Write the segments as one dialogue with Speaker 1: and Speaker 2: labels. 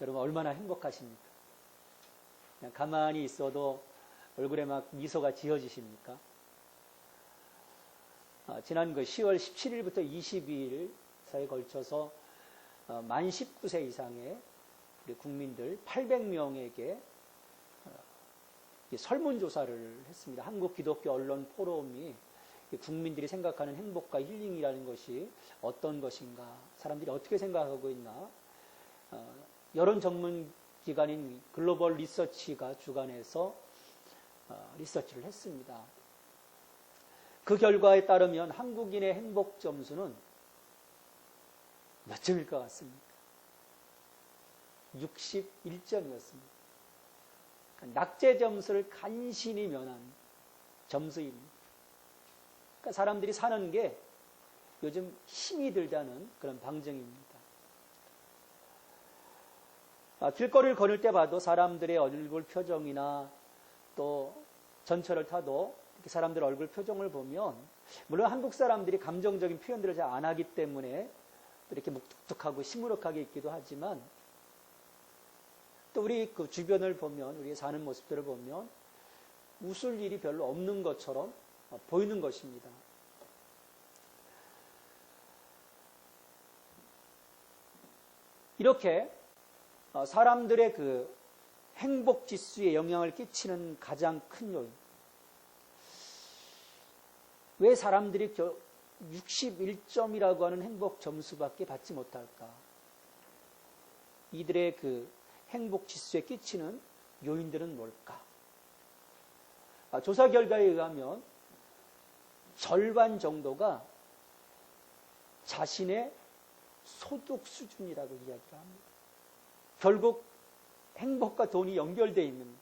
Speaker 1: 여러분 얼마나 행복하십니까? 그냥 가만히 있어도 얼굴에 막 미소가 지어지십니까? 지난 그 10월 17일부터 22일 사이에 걸쳐서 만 19세 이상의 우리 국민들 800명에게 설문조사를 했습니다. 한국 기독교 언론 포럼이 국민들이 생각하는 행복과 힐링이라는 것이 어떤 것인가, 사람들이 어떻게 생각하고 있나, 여론 전문 기관인 글로벌 리서치가 주관해서 리서치를 했습니다. 그 결과에 따르면 한국인의 행복 점수는 몇 점일 것 같습니까? 61점이었습니다. 낙제 점수를 간신히 면한 점수입니다. 그러니까 사람들이 사는 게 요즘 힘이 들다는 그런 방증입니다. 길거리를 걸을 때 봐도 사람들의 얼굴 표정이나 또 전철을 타도 이렇게 사람들 얼굴 표정을 보면, 물론 한국 사람들이 감정적인 표현들을 잘 안 하기 때문에 이렇게 묵뚝뚝하고 시무룩하게 있기도 하지만, 또 우리 그 주변을 보면, 우리 사는 모습들을 보면 웃을 일이 별로 없는 것처럼 보이는 것입니다. 이렇게 사람들의 그 행복 지수에 영향을 끼치는 가장 큰 요인, 왜 사람들이 61점이라고 하는 행복 점수밖에 받지 못할까? 이들의 그 행복 지수에 끼치는 요인들은 뭘까? 조사 결과에 의하면 절반 정도가 자신의 소득 수준이라고 이야기를 합니다. 결국 행복과 돈이 연결되어 있는,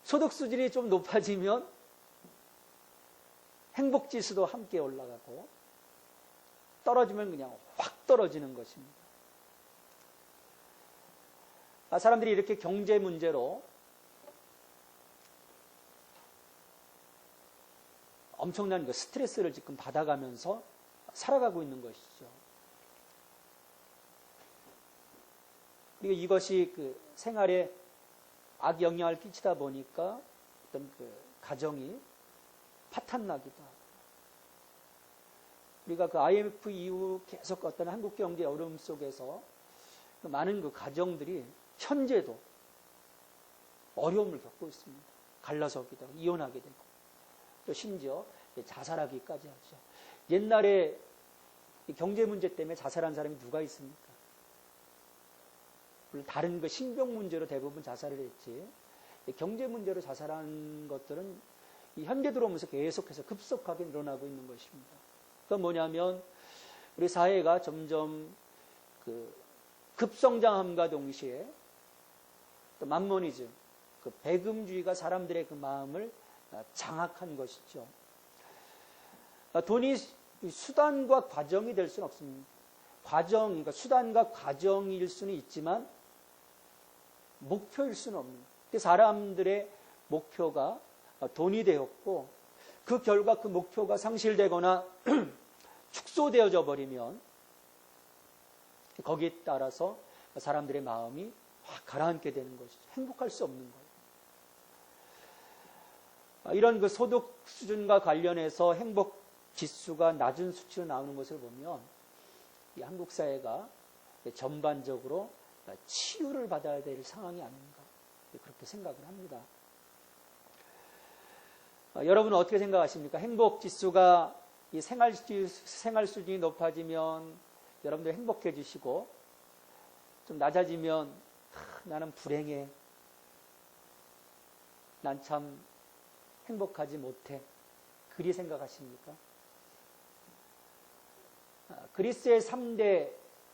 Speaker 1: 소득 수준이 좀 높아지면 행복 지수도 함께 올라가고, 떨어지면 그냥 확 떨어지는 것입니다. 사람들이 이렇게 경제 문제로 엄청난 그 스트레스를 지금 받아가면서 살아가고 있는 것이죠. 그리고 이것이 그 생활에 악영향을 끼치다 보니까 어떤 그 가정이 파탄나기도 하고, 우리가 그 IMF 이후 계속 어떤 한국 경제 어려움 속에서 많은 그 가정들이 현재도 어려움을 겪고 있습니다. 갈라서기도 하고, 이혼하게 되고, 또 심지어 자살하기까지 하죠. 옛날에 경제 문제 때문에 자살한 사람이 누가 있습니까? 물론 다른 그 신병 문제로 대부분 자살을 했지, 경제 문제로 자살한 것들은 이 현대 들어오면서 계속해서 급속하게 늘어나고 있는 것입니다. 그건 뭐냐면, 우리 사회가 점점 그 급성장함과 동시에 또 만모니즘, 그 배금주의가 사람들의 그 마음을 장악한 것이죠. 돈이 수단과 과정이 될 수는 없습니다. 그러니까 수단과 과정일 수는 있지만 목표일 수는 없는 거예요. 사람들의 목표가 돈이 되었고, 그 결과 그 목표가 상실되거나 축소되어져 버리면 거기에 따라서 사람들의 마음이 확 가라앉게 되는 것이죠. 행복할 수 없는 거예요. 이런 그 소득 수준과 관련해서 행복 지수가 낮은 수치로 나오는 것을 보면 이 한국 사회가 전반적으로 치유를 받아야 될 상황이 아닌가, 그렇게 생각을 합니다. 여러분은 어떻게 생각하십니까? 행복 지수가 이 생활 수준이 높아지면 여러분들 행복해지시고, 좀 낮아지면 나는 불행해, 난 참 행복하지 못해, 그리 생각하십니까? 그리스의 3대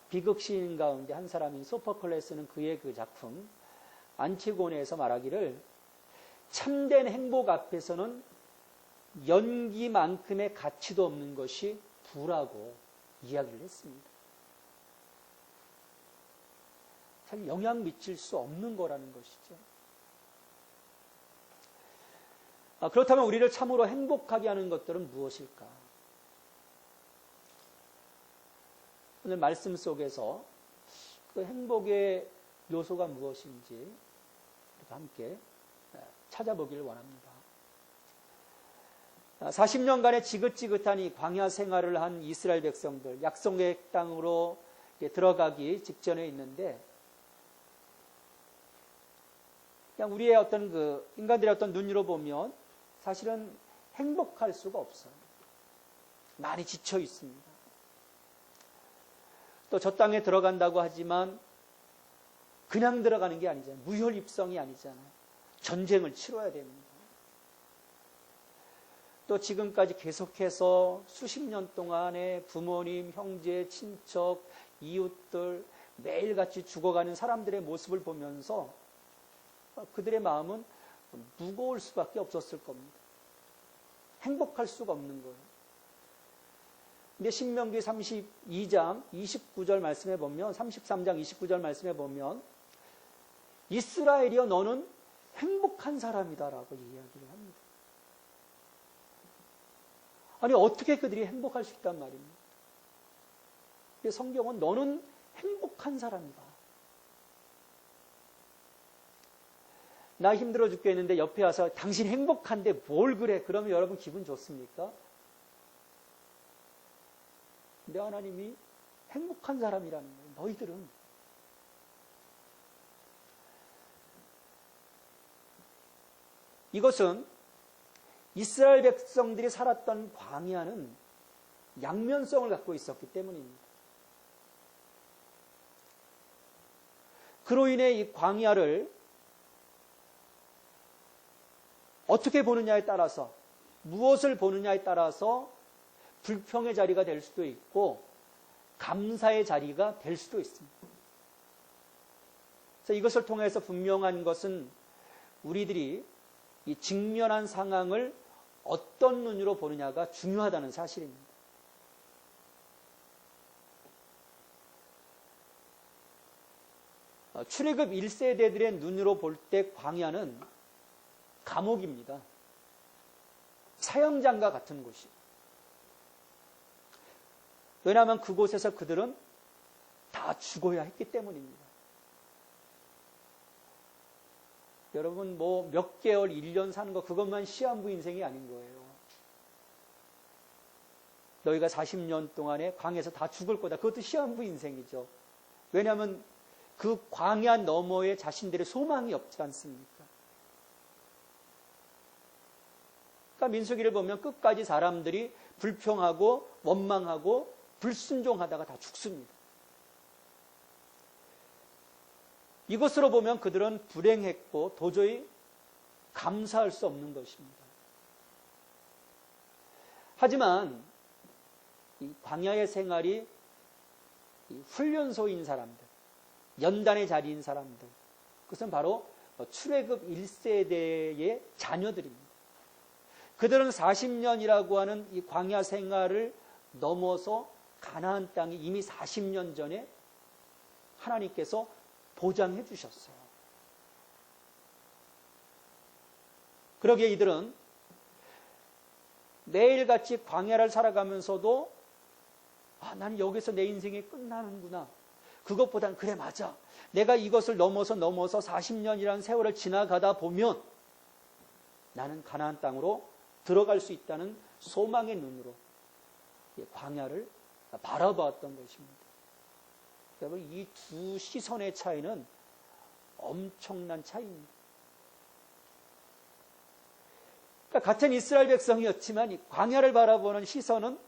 Speaker 1: 비극 시인 가운데 한 사람인 소포클레스는 그의 그 작품 안티고네에서 말하기를, 참된 행복 앞에서는 연기만큼의 가치도 없는 것이 부라고 이야기를 했습니다. 잘 영향 미칠 수 없는 거라는 것이죠. 그렇다면 우리를 참으로 행복하게 하는 것들은 무엇일까? 오늘 말씀 속에서 그 행복의 요소가 무엇인지 함께 찾아보기를 원합니다. 40년간의 지긋지긋한 이 광야 생활을 한 이스라엘 백성들, 약속의 땅으로 들어가기 직전에 있는데, 그냥 우리의 어떤 인간들의 어떤 눈으로 보면 사실은 행복할 수가 없어요. 많이 지쳐 있습니다. 또 저 땅에 들어간다고 하지만 그냥 들어가는 게 아니잖아요. 무혈 입성이 아니잖아요. 전쟁을 치러야 됩니다. 또 지금까지 계속해서 수십 년 동안의 부모님, 형제, 친척, 이웃들 매일같이 죽어가는 사람들의 모습을 보면서 그들의 마음은 무거울 수밖에 없었을 겁니다. 행복할 수가 없는 거예요. 근데 신명기 32장 29절 말씀해 보면, 33장 29절 말씀해 보면, 이스라엘이여 너는 행복한 사람이다라고 이야기를 합니다. 아니, 어떻게 그들이 행복할 수 있단 말입니까? 성경은 너는 행복한 사람이다. 나 힘들어 죽겠는데 옆에 와서 당신 행복한데 뭘 그래? 그러면 여러분 기분 좋습니까? 근데 하나님이 행복한 사람이라는 거예요. 너희들은. 이것은 이스라엘 백성들이 살았던 광야는 양면성을 갖고 있었기 때문입니다. 그로 인해 이 광야를 어떻게 보느냐에 따라서, 무엇을 보느냐에 따라서 불평의 자리가 될 수도 있고 감사의 자리가 될 수도 있습니다. 그래서 이것을 통해서 분명한 것은 우리들이 이 직면한 상황을 어떤 눈으로 보느냐가 중요하다는 사실입니다. 출애굽 1세대들의 눈으로 볼 때 광야는 감옥입니다. 사형장과 같은 곳이에요. 왜냐하면 그곳에서 그들은 다 죽어야 했기 때문입니다. 여러분 몇 개월, 1년 사는 거 그것만 시한부 인생이 아닌 거예요. 너희가 40년 동안에 광야에서 다 죽을 거다. 그것도 시한부 인생이죠. 왜냐하면 그 광야 너머에 자신들의 소망이 없지 않습니까? 그러니까 민수기를 보면 끝까지 사람들이 불평하고 원망하고 불순종하다가 다 죽습니다. 이것으로 보면 그들은 불행했고 도저히 감사할 수 없는 것입니다. 하지만 이 광야의 생활이 이 훈련소인 사람들, 연단의 자리인 사람들, 그것은 바로 출애굽 1세대의 자녀들입니다. 그들은 40년이라고 하는 이 광야 생활을 넘어서 가나안 땅이 이미 40년 전에 하나님께서 보장해 주셨어요. 그러기에 이들은 매일같이 광야를 살아가면서도 나는 여기서 내 인생이 끝나는구나. 그것보단 그래 맞아. 내가 이것을 넘어서 40년이라는 세월을 지나가다 보면 나는 가나안 땅으로 들어갈 수 있다는 소망의 눈으로 광야를 바라보았던 것입니다. 여러분, 이 두 시선의 차이는 엄청난 차이입니다. 그러니까 같은 이스라엘 백성이었지만 이 광야를 바라보는 시선은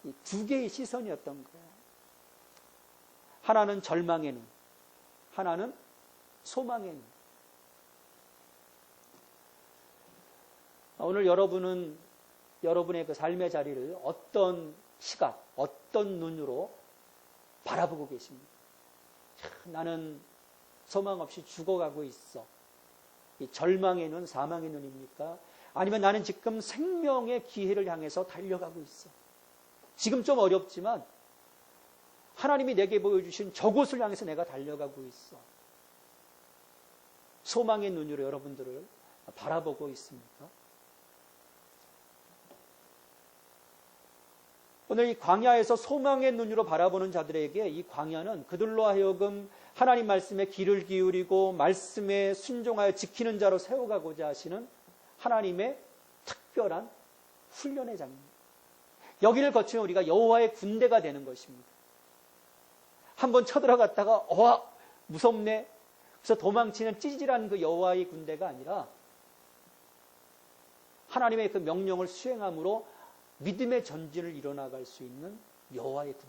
Speaker 1: 이 두 개의 시선이었던 거예요. 하나는 절망의 눈, 하나는 소망의 눈. 오늘 여러분은 여러분의 그 삶의 자리를 어떤 시각, 어떤 눈으로 바라보고 계십니까? 나는 소망 없이 죽어가고 있어. 이 절망의 눈, 사망의 눈입니까? 아니면 나는 지금 생명의 기회를 향해서 달려가고 있어. 지금 좀 어렵지만 하나님이 내게 보여주신 저곳을 향해서 내가 달려가고 있어. 소망의 눈으로 여러분들을 바라보고 있습니까? 오늘 이 광야에서 소망의 눈으로 바라보는 자들에게 이 광야는 그들로 하여금 하나님 말씀에 귀를 기울이고 말씀에 순종하여 지키는 자로 세워가고자 하시는 하나님의 특별한 훈련의 장입니다. 여기를 거치면 우리가 여호와의 군대가 되는 것입니다. 한번 쳐들어갔다가 무섭네. 그래서 도망치는 찌질한 그 여호와의 군대가 아니라 하나님의 그 명령을 수행함으로 믿음의 전진을 이뤄나갈 수 있는 여호와의 군대.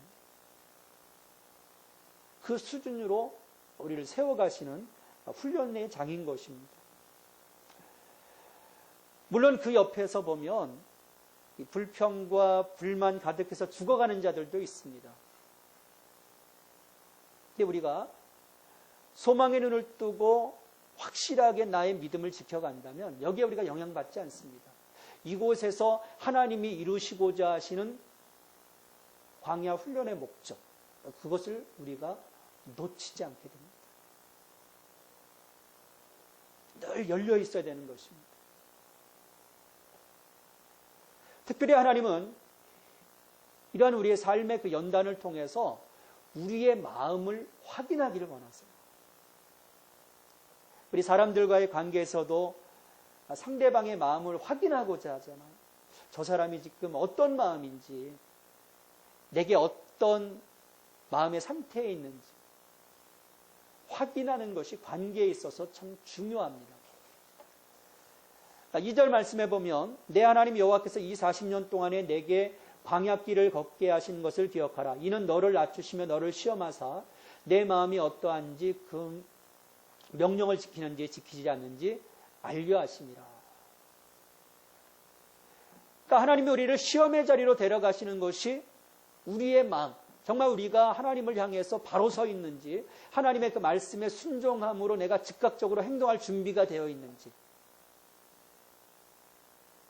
Speaker 1: 그 수준으로 우리를 세워가시는 훈련의 장인 것입니다. 물론 그 옆에서 보면 불평과 불만 가득해서 죽어가는 자들도 있습니다. 근데 우리가 소망의 눈을 뜨고 확실하게 나의 믿음을 지켜간다면 여기에 우리가 영향받지 않습니다. 이곳에서 하나님이 이루시고자 하시는 광야 훈련의 목적, 그것을 우리가 놓치지 않게 됩니다. 늘 열려 있어야 되는 것입니다. 특별히 하나님은 이러한 우리의 삶의 그 연단을 통해서 우리의 마음을 확인하기를 원하세요. 우리 사람들과의 관계에서도 상대방의 마음을 확인하고자 하잖아요. 저 사람이 지금 어떤 마음인지, 내게 어떤 마음의 상태에 있는지 확인하는 것이 관계에 있어서 참 중요합니다. 2절 말씀해 보면 내 하나님 여호와께서 이 40년 동안에 내게 광야길을 걷게 하신 것을 기억하라. 이는 너를 낮추시며 너를 시험하사 내 마음이 어떠한지 그 명령을 지키는지 지키지 않는지 알려 하심이라. 그러니까 하나님이 우리를 시험의 자리로 데려가시는 것이 우리의 마음, 정말 우리가 하나님을 향해서 바로 서 있는지, 하나님의 그 말씀에 순종함으로 내가 즉각적으로 행동할 준비가 되어 있는지,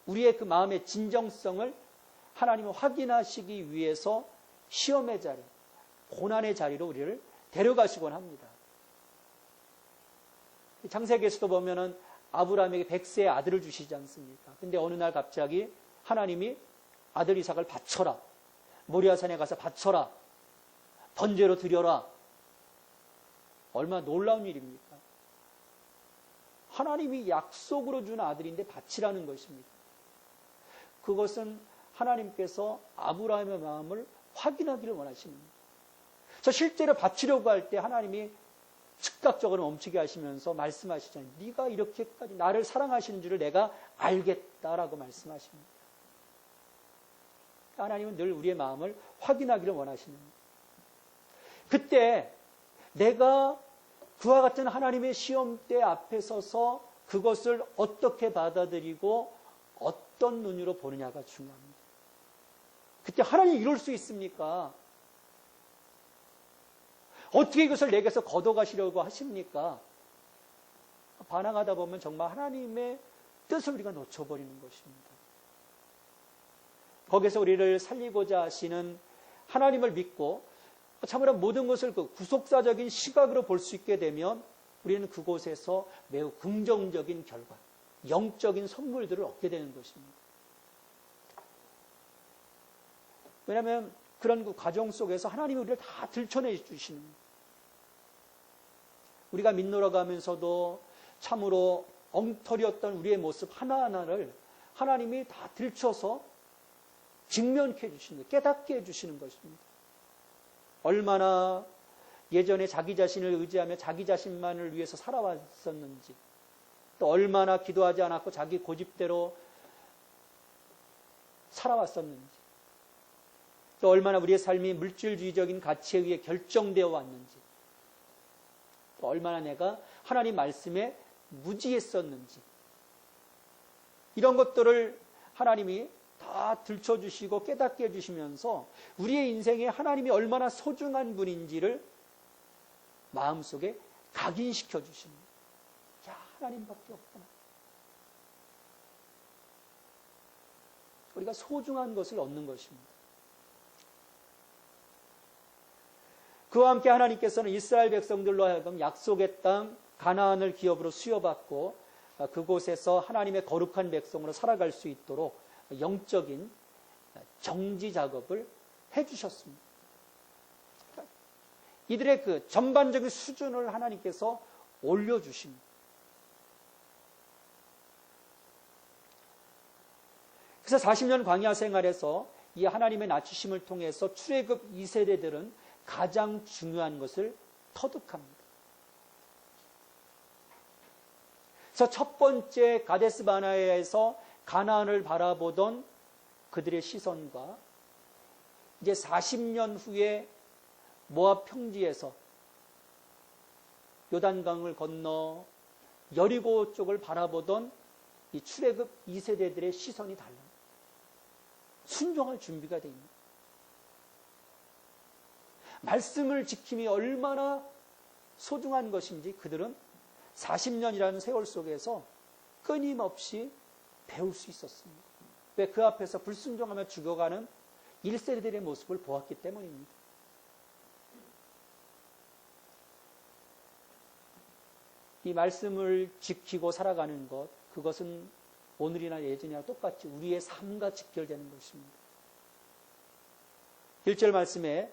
Speaker 1: 우리의 그 마음의 진정성을 하나님을 확인하시기 위해서 시험의 자리, 고난의 자리로 우리를 데려가시곤 합니다. 창세기에서도 보면은 아브라함에게 100세의 아들을 주시지 않습니까? 근데 어느 날 갑자기 하나님이 아들 이삭을 바쳐라. 모리아산에 가서 바쳐라. 번제로 드려라. 얼마나 놀라운 일입니까? 하나님이 약속으로 준 아들인데 바치라는 것입니다. 그것은 하나님께서 아브라함의 마음을 확인하기를 원하십니다. 저 실제로 바치려고 할 때 하나님이 즉각적으로 멈추게 하시면서 말씀하시잖아요. 네가 이렇게까지 나를 사랑하시는 줄을 내가 알겠다라고 말씀하십니다. 하나님은 늘 우리의 마음을 확인하기를 원하십니다. 그때 내가 그와 같은 하나님의 시험대 앞에 서서 그것을 어떻게 받아들이고 어떤 눈으로 보느냐가 중요합니다. 그때 하나님이 이룰 수 있습니까? 어떻게 이것을 내게서 걷어가시려고 하십니까? 반항하다 보면 정말 하나님의 뜻을 우리가 놓쳐버리는 것입니다. 거기서 우리를 살리고자 하시는 하나님을 믿고 참으로 모든 것을 그 구속사적인 시각으로 볼 수 있게 되면 우리는 그곳에서 매우 긍정적인 결과, 영적인 선물들을 얻게 되는 것입니다. 왜냐하면 그런 그 과정 속에서 하나님이 우리를 다 들춰내 주시는 거예요. 우리가 믿노러 가면서도 참으로 엉터리였던 우리의 모습 하나하나를 하나님이 다 들춰서 직면케 해주시는 거예요. 깨닫게 해주시는 것입니다. 얼마나 예전에 자기 자신을 의지하며 자기 자신만을 위해서 살아왔었는지, 또 얼마나 기도하지 않았고 자기 고집대로 살아왔었는지, 또 얼마나 우리의 삶이 물질주의적인 가치에 의해 결정되어 왔는지, 또 얼마나 내가 하나님 말씀에 무지했었는지, 이런 것들을 하나님이 다 들춰주시고 깨닫게 해주시면서 우리의 인생에 하나님이 얼마나 소중한 분인지를 마음속에 각인시켜 주십니다. 야, 하나님밖에 없구나. 우리가 소중한 것을 얻는 것입니다. 그와 함께 하나님께서는 이스라엘 백성들로 하여금 약속의 땅 가나안을 기업으로 수여받고 그곳에서 하나님의 거룩한 백성으로 살아갈 수 있도록 영적인 정지 작업을 해주셨습니다. 이들의 그 전반적인 수준을 하나님께서 올려주십니다. 그래서 40년 광야 생활에서 이 하나님의 낮추심을 통해서 출애굽 2세대들은 가장 중요한 것을 터득합니다. 그래서 첫 번째 가데스 바네아에서 가나안을 바라보던 그들의 시선과 이제 40년 후에 모압 평지에서 요단강을 건너 여리고 쪽을 바라보던 이 출애굽 2세대들의 시선이 달라요. 순종할 준비가 되어 있는 말씀을 지킴이 얼마나 소중한 것인지 그들은 40년이라는 세월 속에서 끊임없이 배울 수 있었습니다. 왜? 그 앞에서 불순종하며 죽어가는 1세대들의 모습을 보았기 때문입니다. 이 말씀을 지키고 살아가는 것, 그것은 오늘이나 예전이나 똑같이 우리의 삶과 직결되는 것입니다. 1절 말씀에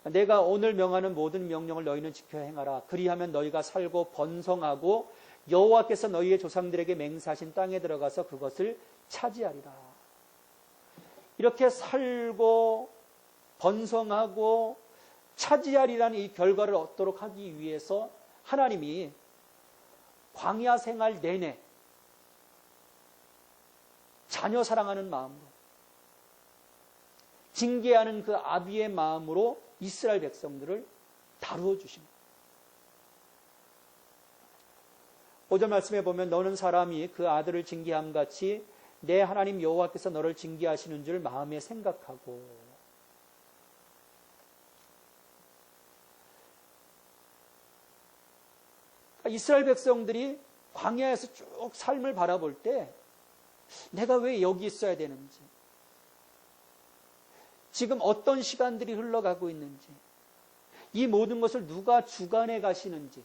Speaker 1: 내가 오늘 명하는 모든 명령을 너희는 지켜 행하라. 그리하면 너희가 살고 번성하고 여호와께서 너희의 조상들에게 맹세하신 땅에 들어가서 그것을 차지하리라. 이렇게 살고 번성하고 차지하리라는 이 결과를 얻도록 하기 위해서 하나님이 광야 생활 내내 자녀 사랑하는 마음으로 징계하는 그 아비의 마음으로 이스라엘 백성들을 다루어 주십니다. 5절 말씀에 보면 너는 사람이 그 아들을 징계함 같이 내 하나님 여호와께서 너를 징계하시는 줄 마음에 생각하고. 이스라엘 백성들이 광야에서 쭉 삶을 바라볼 때 내가 왜 여기 있어야 되는지, 지금 어떤 시간들이 흘러가고 있는지, 이 모든 것을 누가 주관해 가시는지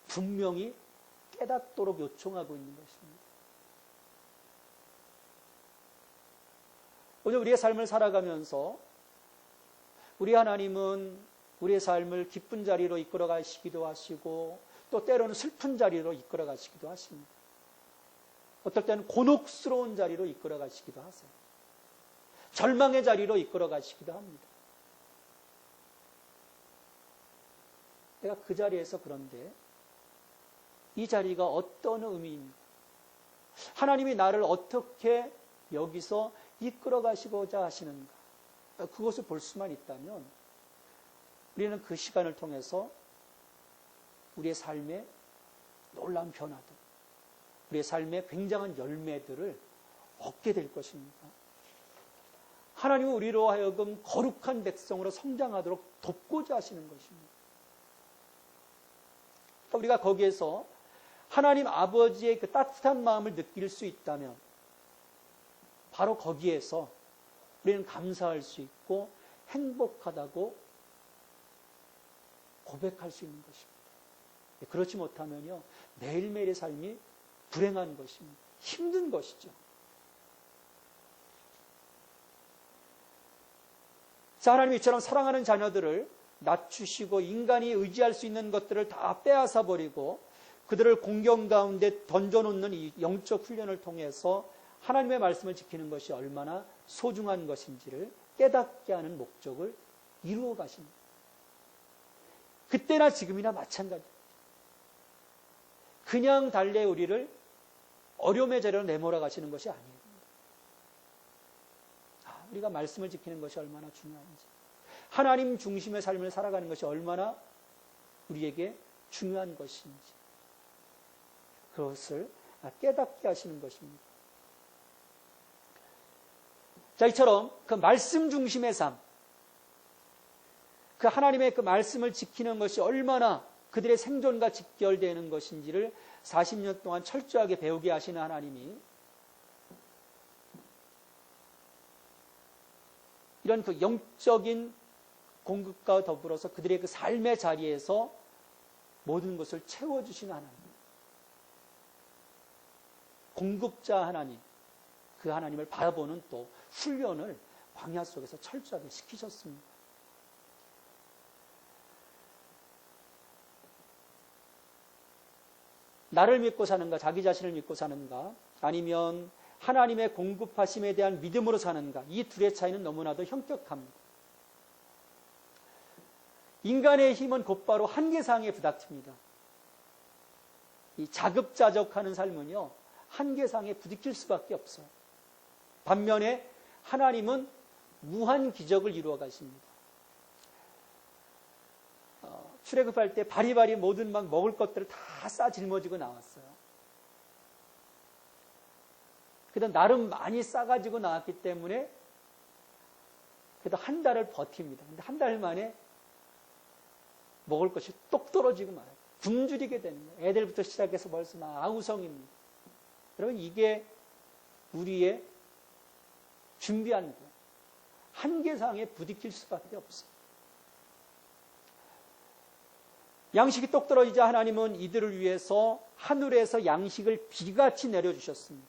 Speaker 1: 분명히 깨닫도록 요청하고 있는 것입니다. 오늘 우리의 삶을 살아가면서 우리 하나님은 우리의 삶을 기쁜 자리로 이끌어 가시기도 하시고 또 때로는 슬픈 자리로 이끌어 가시기도 하십니다. 어떨 때는 곤혹스러운 자리로 이끌어 가시기도 하세요. 절망의 자리로 이끌어 가시기도 합니다. 내가 그 자리에서 그런데 이 자리가 어떤 의미입니까? 하나님이 나를 어떻게 여기서 이끌어 가시고자 하시는가? 그것을 볼 수만 있다면 우리는 그 시간을 통해서 우리의 삶에 놀라운 변화들, 우리의 삶에 굉장한 열매들을 얻게 될 것입니다. 하나님은 우리로 하여금 거룩한 백성으로 성장하도록 돕고자 하시는 것입니다. 우리가 거기에서 하나님 아버지의 그 따뜻한 마음을 느낄 수 있다면 바로 거기에서 우리는 감사할 수 있고 행복하다고 고백할 수 있는 것입니다. 그렇지 못하면요, 매일매일의 삶이 불행한 것입니다. 힘든 것이죠. 자, 하나님이 이처럼 사랑하는 자녀들을 낮추시고 인간이 의지할 수 있는 것들을 다 빼앗아 버리고 그들을 공경 가운데 던져놓는 이 영적 훈련을 통해서 하나님의 말씀을 지키는 것이 얼마나 소중한 것인지를 깨닫게 하는 목적을 이루어 가십니다. 그때나 지금이나 마찬가지입니다. 그냥 달래 우리를 어려움의 자리로 내몰아 가시는 것이 아니에요. 우리가 말씀을 지키는 것이 얼마나 중요한지, 하나님 중심의 삶을 살아가는 것이 얼마나 우리에게 중요한 것인지 그것을 깨닫게 하시는 것입니다. 자, 이처럼 그 말씀 중심의 삶, 그 하나님의 그 말씀을 지키는 것이 얼마나 그들의 생존과 직결되는 것인지를 40년 동안 철저하게 배우게 하시는 하나님이 이런 그 영적인 공급과 더불어서 그들의 그 삶의 자리에서 모든 것을 채워주시는 하나님, 공급자 하나님, 그 하나님을 바라보는 또 훈련을 광야 속에서 철저하게 시키셨습니다. 나를 믿고 사는가, 자기 자신을 믿고 사는가, 아니면 하나님의 공급하심에 대한 믿음으로 사는가, 이 둘의 차이는 너무나도 현격합니다. 인간의 힘은 곧바로 한계상에 부닥칩니다. 이 자급자족하는 삶은요, 한계상에 부딪힐 수밖에 없어요. 반면에 하나님은 무한 기적을 이루어 가십니다. 출애굽할 때 바리바리 모든 막 먹을 것들을 다 싸 짊어지고 나왔어요. 그래도 나름 많이 싸가지고 나왔기 때문에 그래도 한 달을 버팁니다. 근데 한 달 만에 먹을 것이 똑 떨어지고 말아요. 굶주리게 됩니다. 애들부터 시작해서 벌써 막 아우성입니다. 여러분, 이게 우리의 준비한 거. 한계상에 부딪힐 수밖에 없어요. 양식이 똑 떨어지자 하나님은 이들을 위해서 하늘에서 양식을 비같이 내려주셨습니다.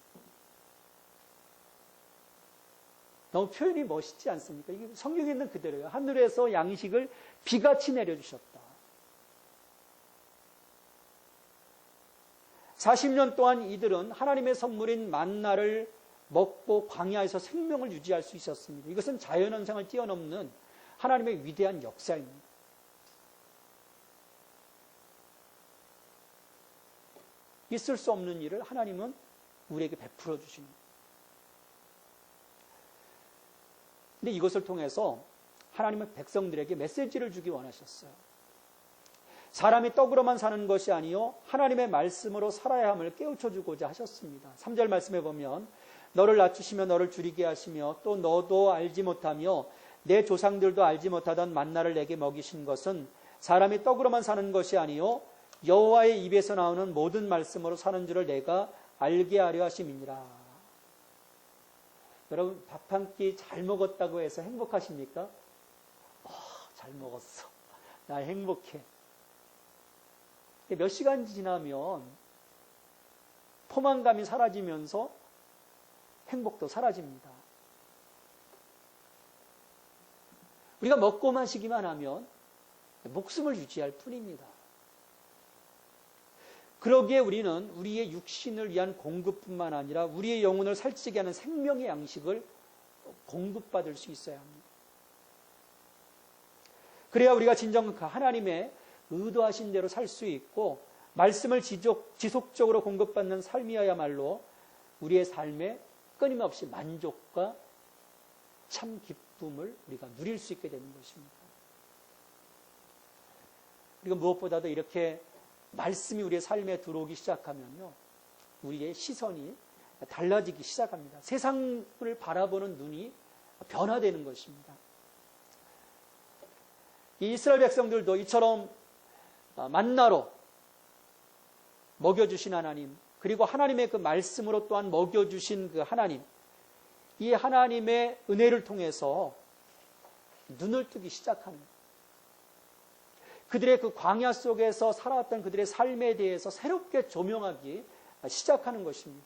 Speaker 1: 너무 표현이 멋있지 않습니까? 이게 성경에 있는 그대로예요. 하늘에서 양식을 비같이 내려주셨다. 40년 동안 이들은 하나님의 선물인 만나를 먹고 광야에서 생명을 유지할 수 있었습니다. 이것은 자연현상을 뛰어넘는 하나님의 위대한 역사입니다. 있을 수 없는 일을 하나님은 우리에게 베풀어 주십니다. 근데 이것을 통해서 하나님은 백성들에게 메시지를 주기 원하셨어요. 사람이 떡으로만 사는 것이 아니요 하나님의 말씀으로 살아야 함을 깨우쳐 주고자 하셨습니다. 3절 말씀에 보면 너를 낮추시며 너를 줄이게 하시며 또 너도 알지 못하며 내 조상들도 알지 못하던 만나를 내게 먹이신 것은 사람이 떡으로만 사는 것이 아니요 여호와의 입에서 나오는 모든 말씀으로 사는 줄을 내가 알게 하려 하심이니라. 여러분, 밥 한 끼 잘 먹었다고 해서 행복하십니까? 잘 먹었어. 나 행복해. 몇 시간 지나면 포만감이 사라지면서 행복도 사라집니다. 우리가 먹고 마시기만 하면 목숨을 유지할 뿐입니다. 그러기에 우리는 우리의 육신을 위한 공급뿐만 아니라 우리의 영혼을 살찌게 하는 생명의 양식을 공급받을 수 있어야 합니다. 그래야 우리가 진정 하나님의 의도하신 대로 살 수 있고 말씀을 지속적으로 공급받는 삶이어야말로 우리의 삶에 끊임없이 만족과 참 기쁨을 우리가 누릴 수 있게 되는 것입니다. 그리고 무엇보다도 이렇게 말씀이 우리의 삶에 들어오기 시작하면요, 우리의 시선이 달라지기 시작합니다. 세상을 바라보는 눈이 변화되는 것입니다. 이 이스라엘 백성들도 이처럼 만나로 먹여주신 하나님, 그리고 하나님의 그 말씀으로 또한 먹여주신 그 하나님, 이 하나님의 은혜를 통해서 눈을 뜨기 시작합니다. 그들의 그 광야 속에서 살아왔던 그들의 삶에 대해서 새롭게 조명하기 시작하는 것입니다.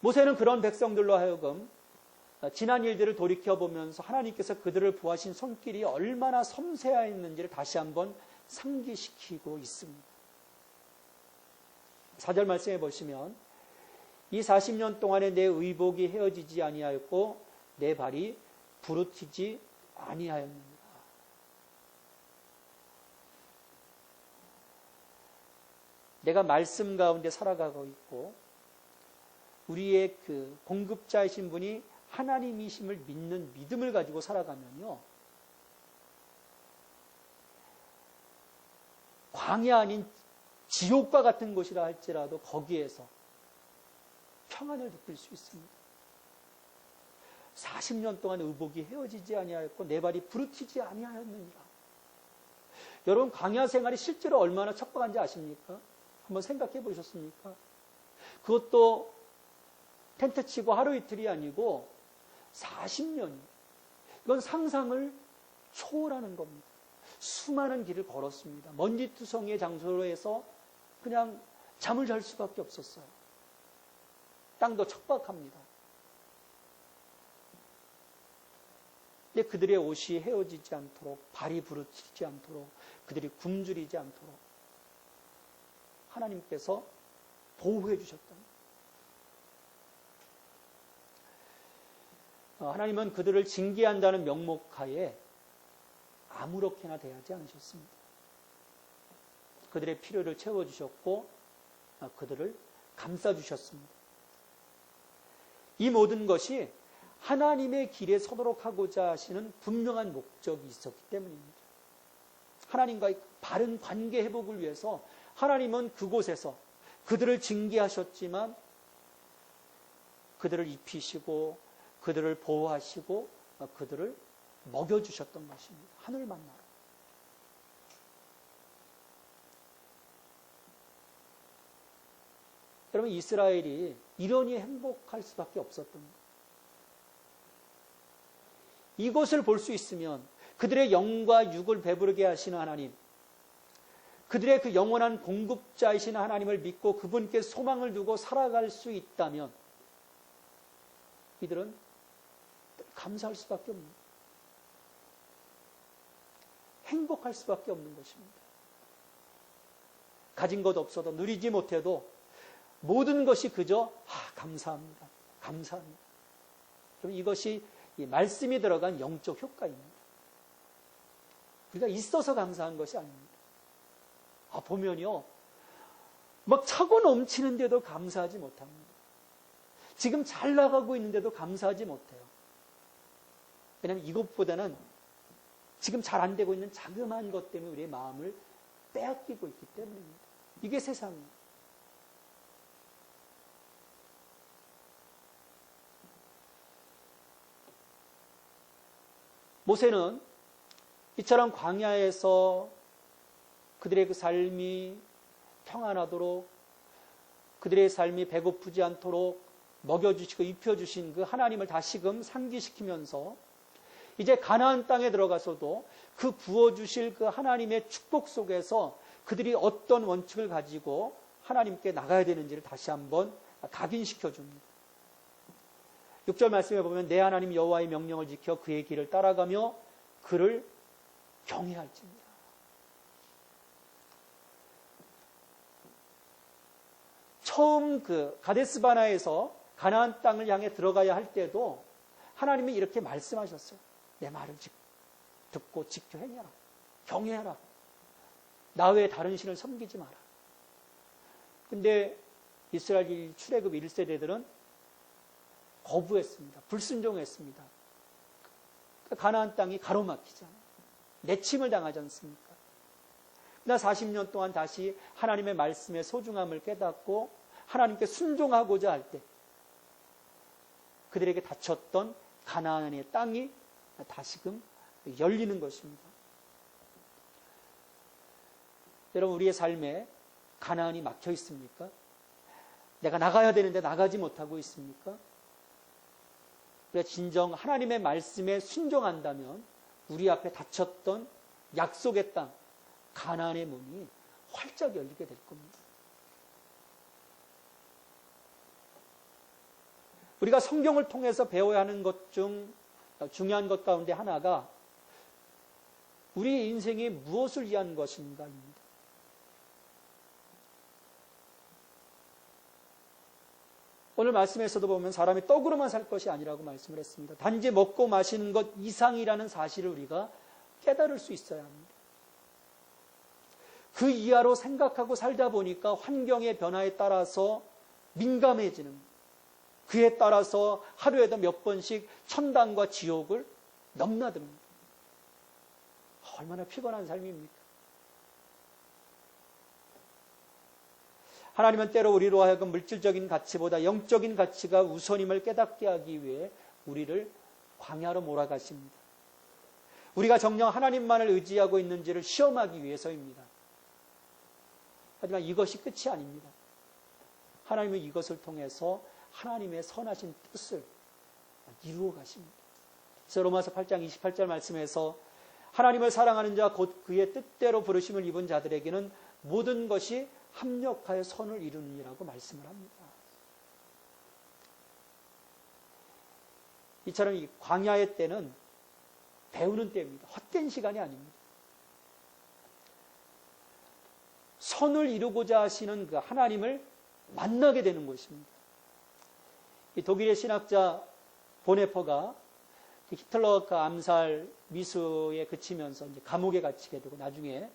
Speaker 1: 모세는 그런 백성들로 하여금 지난 일들을 돌이켜보면서 하나님께서 그들을 보하신 손길이 얼마나 섬세하였는지를 다시 한번 상기시키고 있습니다. 4절 말씀해 보시면 이 40년 동안에 내 의복이 헤어지지 아니하였고 내 발이 부르티지 아니하였느니라. 내가 말씀 가운데 살아가고 있고 우리의 그 공급자이신 분이 하나님이심을 믿는 믿음을 가지고 살아가면요, 광야 아닌 지옥과 같은 곳이라 할지라도 거기에서 평안을 느낄 수 있습니다. 40년 동안 의복이 헤어지지 아니하였고 내 발이 부르티지 아니하였느니라. 여러분, 광야 생활이 실제로 얼마나 척박한지 아십니까? 한번 생각해 보셨습니까? 그것도 텐트 치고 하루 이틀이 아니고 40년이. 이건 상상을 초월하는 겁니다. 수많은 길을 걸었습니다. 먼지투성이의 장소에서 그냥 잠을 잘 수밖에 없었어요. 땅도 척박합니다. 근데 그들의 옷이 헤어지지 않도록, 발이 부르치지 않도록, 그들이 굶주리지 않도록 하나님께서 보호해 주셨다. 하나님은 그들을 징계한다는 명목하에 아무렇게나 대하지 않으셨습니다. 그들의 필요를 채워주셨고 그들을 감싸주셨습니다. 이 모든 것이 하나님의 길에 서도록 하고자 하시는 분명한 목적이 있었기 때문입니다. 하나님과의 바른 관계 회복을 위해서 하나님은 그곳에서 그들을 징계하셨지만 그들을 입히시고 그들을 보호하시고 그들을 먹여주셨던 것입니다. 하늘 만나로. 여러분, 이스라엘이 이러니 행복할 수밖에 없었던 것. 이것을 볼 수 있으면 그들의 영과 육을 배부르게 하시는 하나님, 그들의 그 영원한 공급자이신 하나님을 믿고 그분께 소망을 두고 살아갈 수 있다면 이들은 감사할 수밖에 없는, 행복할 수밖에 없는 것입니다. 가진 것 없어도, 누리지 못해도 모든 것이 그저 감사합니다. 감사합니다. 그럼 이것이 이 말씀이 들어간 영적 효과입니다. 우리가 있어서 감사한 것이 아닙니다. 보면요, 막 차고 넘치는데도 감사하지 못합니다. 지금 잘 나가고 있는데도 감사하지 못해요. 왜냐하면 이것보다는 지금 잘 안 되고 있는 자그마한 것 때문에 우리의 마음을 빼앗기고 있기 때문입니다. 이게 세상이에요. 모세는 이처럼 광야에서 그들의 그 삶이 평안하도록, 그들의 삶이 배고프지 않도록 먹여주시고 입혀주신 그 하나님을 다시금 상기시키면서 이제 가나안 땅에 들어가서도 그 부어주실 그 하나님의 축복 속에서 그들이 어떤 원칙을 가지고 하나님께 나가야 되는지를 다시 한번 각인시켜 줍니다. 6절 말씀에 보면 내 하나님 여호와의 명령을 지켜 그의 길을 따라가며 그를 경외할지니라. 처음 그 가데스바나에서 가나안 땅을 향해 들어가야 할 때도 하나님이 이렇게 말씀하셨어요. 내 말을 듣고 지켜 행해라. 경외하라. 나 외에 다른 신을 섬기지 마라. 근데 이스라엘 출애굽 1세대들은 거부했습니다. 불순종했습니다. 가나안 땅이 가로막히잖아요. 내침을 당하지 않습니까? 그러나 40년 동안 다시 하나님의 말씀의 소중함을 깨닫고 하나님께 순종하고자 할 때 그들에게 닫혔던 가나안의 땅이 다시금 열리는 것입니다. 여러분, 우리의 삶에 가나안이 막혀 있습니까? 내가 나가야 되는데 나가지 못하고 있습니까? 우리가 진정 하나님의 말씀에 순종한다면 우리 앞에 닫혔던 약속의 땅, 가나안의 문이 활짝 열리게 될 겁니다. 우리가 성경을 통해서 배워야 하는 것 중 중요한 것 가운데 하나가 우리의 인생이 무엇을 위한 것인가입니다. 오늘 말씀에서도 보면 사람이 떡으로만 살 것이 아니라고 말씀을 했습니다. 단지 먹고 마시는 것 이상이라는 사실을 우리가 깨달을 수 있어야 합니다. 그 이하로 생각하고 살다 보니까 환경의 변화에 따라서 민감해지는, 그에 따라서 하루에도 몇 번씩 천당과 지옥을 넘나듭니다. 얼마나 피곤한 삶입니까? 하나님은 때로 우리로 하여금 물질적인 가치보다 영적인 가치가 우선임을 깨닫게 하기 위해 우리를 광야로 몰아가십니다. 우리가 정녕 하나님만을 의지하고 있는지를 시험하기 위해서입니다. 하지만 이것이 끝이 아닙니다. 하나님은 이것을 통해서 하나님의 선하신 뜻을 이루어 가십니다. 그래서 로마서 8장 28절 말씀에서 하나님을 사랑하는 자 곧 그의 뜻대로 부르심을 입은 자들에게는 모든 것이 합력하여 선을 이루느니라고 말씀을 합니다. 이처럼 이 광야의 때는 배우는 때입니다. 헛된 시간이 아닙니다. 선을 이루고자 하시는 그 하나님을 만나게 되는 것입니다. 이 독일의 신학자 보네퍼가 히틀러 그 암살 미수에 그치면서 이제 감옥에 갇히게 되고 나중에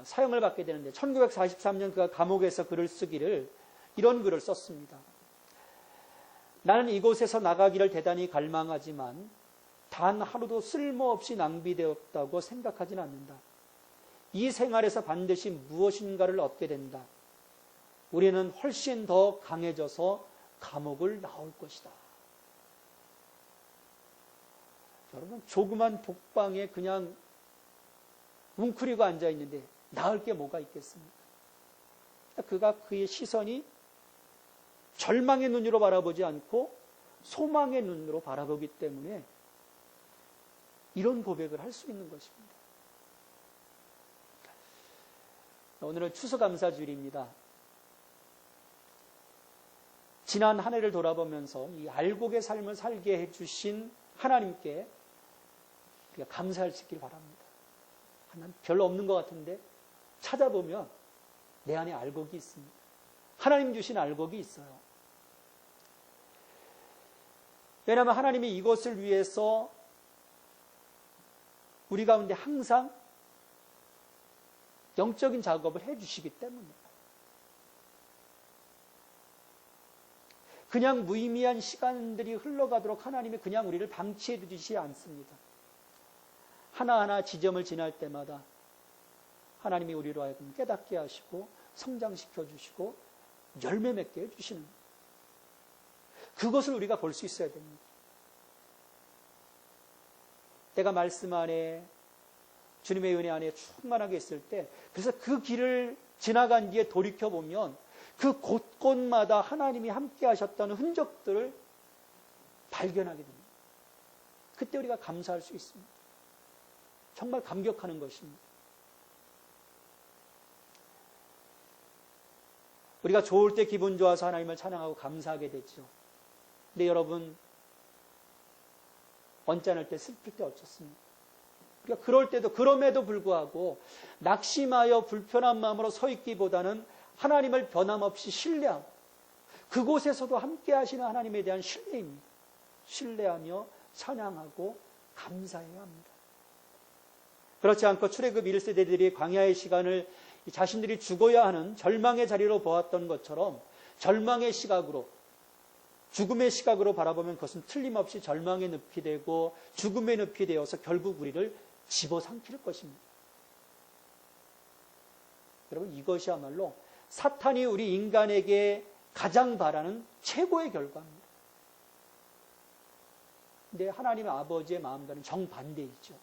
Speaker 1: 사형을 받게 되는데 1943년 그가 감옥에서 글을 쓰기를 이런 글을 썼습니다. 나는 이곳에서 나가기를 대단히 갈망하지만 단 하루도 쓸모없이 낭비되었다고 생각하지는 않는다. 이 생활에서 반드시 무엇인가를 얻게 된다. 우리는 훨씬 더 강해져서 감옥을 나올 것이다. 여러분, 조그만 복방에 그냥 웅크리고 앉아있는데 나을 게 뭐가 있겠습니까? 그의 시선이 절망의 눈으로 바라보지 않고 소망의 눈으로 바라보기 때문에 이런 고백을 할 수 있는 것입니다. 오늘은 추수감사주일입니다. 지난 한 해를 돌아보면서 이 알곡의 삶을 살게 해주신 하나님께 우리가 감사할 수 있길 바랍니다. 난 별로 없는 것 같은데 찾아보면 내 안에 알곡이 있습니다. 하나님 주신 알곡이 있어요. 왜냐하면 하나님이 이것을 위해서 우리 가운데 항상 영적인 작업을 해주시기 때문입니다. 그냥 무의미한 시간들이 흘러가도록 하나님이 그냥 우리를 방치해 두지 않습니다. 하나하나 지점을 지날 때마다 하나님이 우리로 하여금 깨닫게 하시고 성장시켜 주시고 열매 맺게 해주시는 거예요. 그것을 우리가 볼 수 있어야 됩니다. 내가 말씀 안에 주님의 은혜 안에 충만하게 있을 때 그래서 그 길을 지나간 뒤에 돌이켜보면 그 곳곳마다 하나님이 함께 하셨다는 흔적들을 발견하게 됩니다. 그때 우리가 감사할 수 있습니다. 정말 감격하는 것입니다. 우리가 좋을 때 기분 좋아서 하나님을 찬양하고 감사하게 되죠. 근데 여러분, 언짢을 때 슬플 때 어쩌습니까? 그러니까 그럴 때도 그럼에도 불구하고 낙심하여 불편한 마음으로 서 있기보다는 하나님을 변함없이 신뢰하고 그곳에서도 함께 하시는 하나님에 대한 신뢰입니다. 신뢰하며 찬양하고 감사해야 합니다. 그렇지 않고 출애굽 1세대들이 광야의 시간을 자신들이 죽어야 하는 절망의 자리로 보았던 것처럼 절망의 시각으로 죽음의 시각으로 바라보면 그것은 틀림없이 절망의 늪이 되고 죽음의 늪이 되어서 결국 우리를 집어삼킬 것입니다. 여러분, 이것이야말로 사탄이 우리 인간에게 가장 바라는 최고의 결과입니다. 근데 하나님 아버지의 마음과는 정반대이죠.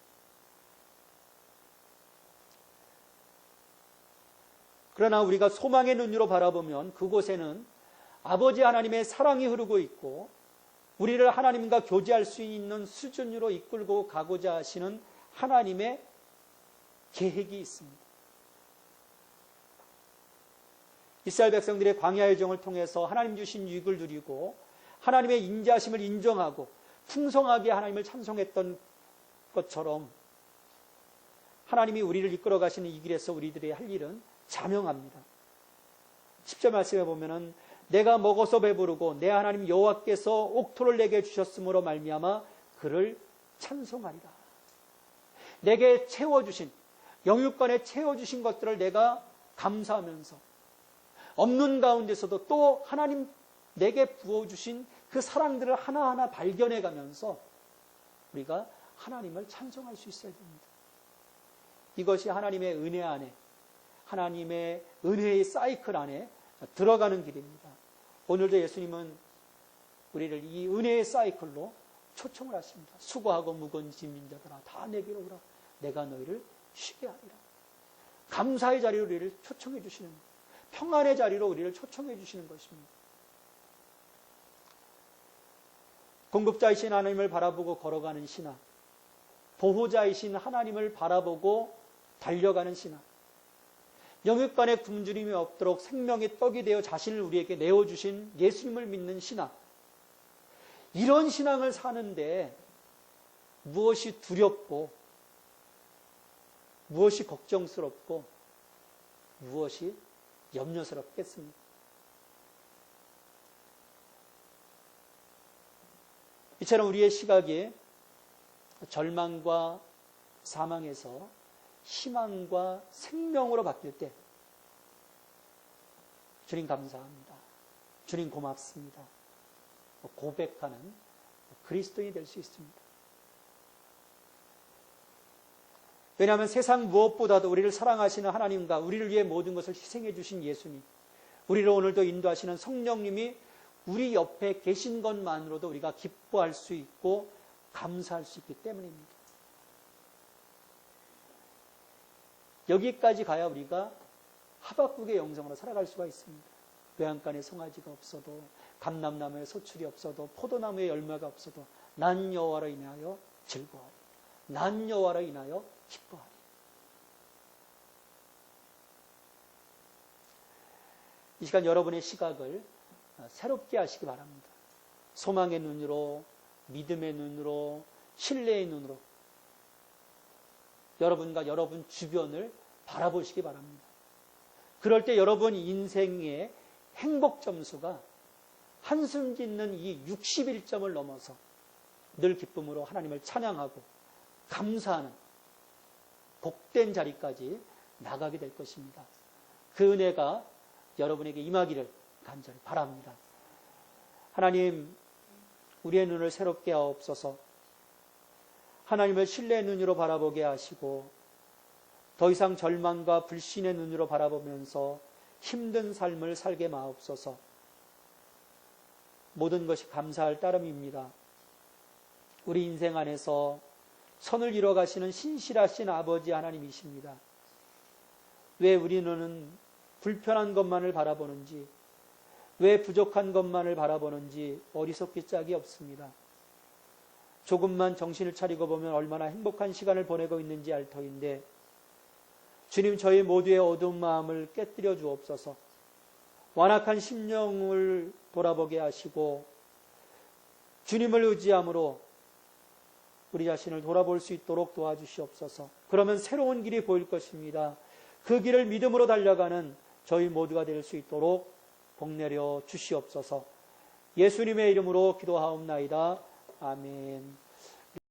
Speaker 1: 그러나 우리가 소망의 눈으로 바라보면 그곳에는 아버지 하나님의 사랑이 흐르고 있고 우리를 하나님과 교제할 수 있는 수준으로 이끌고 가고자 하시는 하나님의 계획이 있습니다. 이스라엘 백성들의 광야의 정을 통해서 하나님 주신 유익을 누리고 하나님의 인자하심을 인정하고 풍성하게 하나님을 찬송했던 것처럼 하나님이 우리를 이끌어 가시는 이 길에서 우리들의 할 일은 자명합니다. 10절 말씀에 보면은 내가 먹어서 배부르고 내 하나님 여호와께서 옥토를 내게 주셨으므로 말미암아 그를 찬송하리라. 내게 채워주신 영육간에 채워주신 것들을 내가 감사하면서 없는 가운데서도 또 하나님 내게 부어주신 그 사랑들을 하나하나 발견해가면서 우리가 하나님을 찬송할 수 있어야 됩니다. 이것이 하나님의 은혜 안에 하나님의 은혜의 사이클 안에 들어가는 길입니다. 오늘도 예수님은 우리를 이 은혜의 사이클로 초청을 하십니다. 수고하고 무거운 짐진 자들아 다 내게로 오라. 내가 너희를 쉬게 하리라. 감사의 자리로 우리를 초청해 주시는 거예요. 평안의 자리로 우리를 초청해 주시는 것입니다. 공급자이신 하나님을 바라보고 걸어가는 신앙, 보호자이신 하나님을 바라보고 달려가는 신앙, 영육간에 굶주림이 없도록 생명의 떡이 되어 자신을 우리에게 내어주신 예수님을 믿는 신앙, 이런 신앙을 사는데 무엇이 두렵고 무엇이 걱정스럽고 무엇이 염려스럽겠습니까? 이처럼 우리의 시각이 절망과 사망에서 희망과 생명으로 바뀔 때 주님 감사합니다. 주님 고맙습니다. 고백하는 그리스도인이 될 수 있습니다. 왜냐하면 세상 무엇보다도 우리를 사랑하시는 하나님과 우리를 위해 모든 것을 희생해 주신 예수님, 우리를 오늘도 인도하시는 성령님이 우리 옆에 계신 것만으로도 우리가 기뻐할 수 있고 감사할 수 있기 때문입니다. 여기까지 가야 우리가 하박국의 영성으로 살아갈 수가 있습니다. 외양간에 송아지가 없어도, 감람나무에 소출이 없어도, 포도나무에 열매가 없어도 난 여호와로 인하여 즐거워하리. 난 여호와로 인하여 기뻐하리. 이 시간 여러분의 시각을 새롭게 하시기 바랍니다. 소망의 눈으로, 믿음의 눈으로, 신뢰의 눈으로 여러분과 여러분 주변을 바라보시기 바랍니다. 그럴 때 여러분 인생의 행복 점수가 한숨 짓는 이 61점을 넘어서 늘 기쁨으로 하나님을 찬양하고 감사하는 복된 자리까지 나가게 될 것입니다. 그 은혜가 여러분에게 임하기를 간절히 바랍니다. 하나님, 우리의 눈을 새롭게 하옵소서. 하나님을 신뢰의 눈으로 바라보게 하시고 더 이상 절망과 불신의 눈으로 바라보면서 힘든 삶을 살게 마옵소서. 모든 것이 감사할 따름입니다. 우리 인생 안에서 선을 이뤄 가시는 신실하신 아버지 하나님이십니다. 왜 우리는 불편한 것만을 바라보는지, 왜 부족한 것만을 바라보는지 어리석기 짝이 없습니다. 조금만 정신을 차리고 보면 얼마나 행복한 시간을 보내고 있는지 알 터인데, 주님, 저희 모두의 어두운 마음을 깨뜨려 주옵소서. 완악한 심령을 돌아보게 하시고 주님을 의지함으로 우리 자신을 돌아볼 수 있도록 도와주시옵소서. 그러면 새로운 길이 보일 것입니다. 그 길을 믿음으로 달려가는 저희 모두가 될 수 있도록 복내려 주시옵소서. 예수님의 이름으로 기도하옵나이다. 아멘.